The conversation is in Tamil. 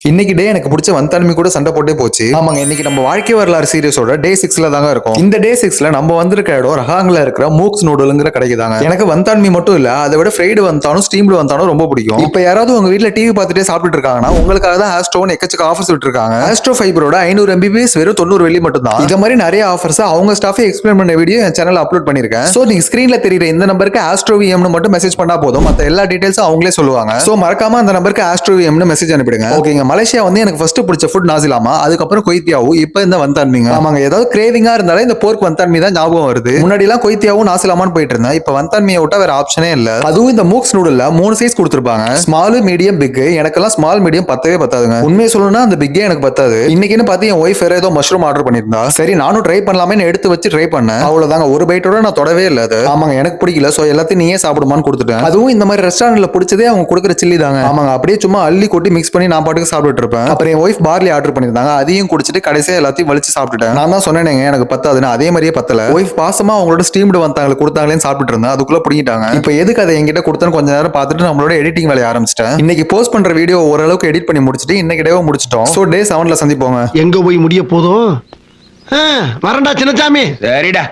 இன்னைக்கு டே எனக்கு பிடிச்ச வந்தாலுமே கூட சண்டை போட்டே போச்சு. ஆமாங்க, இன்னைக்கு நம்ம வாழ்க்கை வரலாறு சீரிஸோட டே 6ல தாங்க இருக்கும். இந்த டே 6ல நம்ம வந்திருக்க இடம் ரஹாங்ல இருக்கிற மூக்ஸ் நூடுல்ங்கிற கடைக்கு தாங்க. எனக்கு வந்தாலுமே மட்டும் இல்ல, அதை விட ஃப்ரைடு வந்தாலும் ஸ்டீம்டு வந்தாலும் ரொம்ப பிடிக்கும். இப்ப யாராவது உங்க வீட்ல டிவி பார்த்துட்டே சாப்பிட்டு இருக்காங்கன்னா உங்களுக்காக தான் ஆஸ்ட்ரோன்னு எக்கச்சக்க ஆஃபர்ஸ் விட்டுருக்காங்க. ஆஸ்ட்ரோ ஃபைபரோட 500 MBPS வெறும் 90 வெள்ளி மட்டும் தான். இந்த மாதிரி நிறைய ஆஃபர்ஸ் அவங்க ஸ்டாஃபே எக்ஸ்பிளைன் பண்ண வீடியோ என் சேனல்ல அப்லோட் பண்ணிருக்கேன். சோ நீங்க ஸ்கிரீன்ல தெரியுற இந்த நம்பருக்கு ஆஸ்ட்ரோ விஎம்னு மட்டும் மெசேஜ் பண்ணா போதும், மத்த எல்லா டீடைல்ஸும் அவங்களே சொல்லுவாங்க. சோ மறக்காம அந்த நம்பருக்கு ஆஸ்ட்ரோ விஎம்னு மெசேஜ் அனுப்பிடுங்க. ஓகேங்க, மலேசியா வந்து எனக்கு ஃபர்ஸ்ட் பிடிச்ச ஃபுட் நாசிலாமா, அதுக்கப்புறம் கொய்த்தியாவும், இப்ப இந்த வந்தான்மீங்க. ஆமாங்க, ஏதாவது கிரேவிங்கா இருந்தாலே இந்த போர்க் வந்தான்மீ தான் ஞாபகம் வருது. முன்னாடி எல்லாம் கொய்த்தியாவும் நாசிலாமான்னு போயிட்டு இருந்தேன். இப்ப வந்தான்மீயை விட்டா வேற ஆப்ஷனே இல்ல. அதுவும் இந்த மூக்ஸ் நூடுல்ல 3 சைஸ் கொடுத்திருப்பாங்க, ஸ்மால், மீடியம், பிக். எனக்கெல்லாம் ஸ்மால் மீடியம் பத்தவே பத்தாதுங்க. உண்மையை சொல்லணும்னா அந்த பிக்கே எனக்கு பத்தாது. இன்னைக்குன்னு பார்த்து என் ஒய்ஃப் வேற ஏதோ மஷ்ரூம் ஆர்டர் பண்ணிருந்தா. சரி நானும் ட்ரை பண்ணலாமே எடுத்து வச்சு ட்ரை பண்ணேன். அவ்வளவுதாங்க, ஒரு பைட்டோட நான் தொடவே இல்ல அது. ஆமாங்க, எனக்கு பிடிக்கல. சோ எல்லாத்தையும் நீயே சாப்பிடுமான்னு கொடுத்துட்டேன். அதுவும் இந்த மாதிரி ரெஸ்டாரண்ட்ல பிடிச்சதே அவங்க கொடுக்குற சில்லி தாங்க. ஆமாங்க, அப்படியே சும்மா அள்ளி கொட்டி மிக்ஸ் பண்ணி நான் பாட்டுக்கு சாப்பிட்டு இருப்பேன். அப்புறம் என் ஒய்ஃப் பார்லி ஆர்டர் பண்ணிருந்தாங்க, அதையும் குடிச்சிட்டு கடைசியா எல்லாத்தையும் வலிச்சு சாப்பிட்டுட்டேன். நான் தான் சொன்னேங்க எனக்கு பத்தாதுன்னு, அதே மாதிரியே பத்தல. ஒய்ஃப் பாசமா அவங்களோட ஸ்டீம்டு வந்தாங்க கொடுத்தாங்களேன்னு சாப்பிட்டு இருந்தேன், அதுக்குள்ள பிடிக்கிட்டாங்க. இப்போ எதுக்கு அதை என்கிட்ட கொடுத்தேன்னு கொஞ்ச நேரம் பார்த்துட்டு நம்மளோட எடிட்டிங் வேலையை ஆரம்பிச்சிட்டேன். இன்னைக்கு போஸ்ட் பண்ற வீடியோ ஓரளவுக்கு எடிட் பண்ணி முடிச்சிட்டு இன்னைக்கு டேவை முடிச்சிட்டோம். சோ டே 7ல சந்திப்போங்க. எங்க போய் முடிய போதும் வரண்டா சின்னசாமி. சரிடா.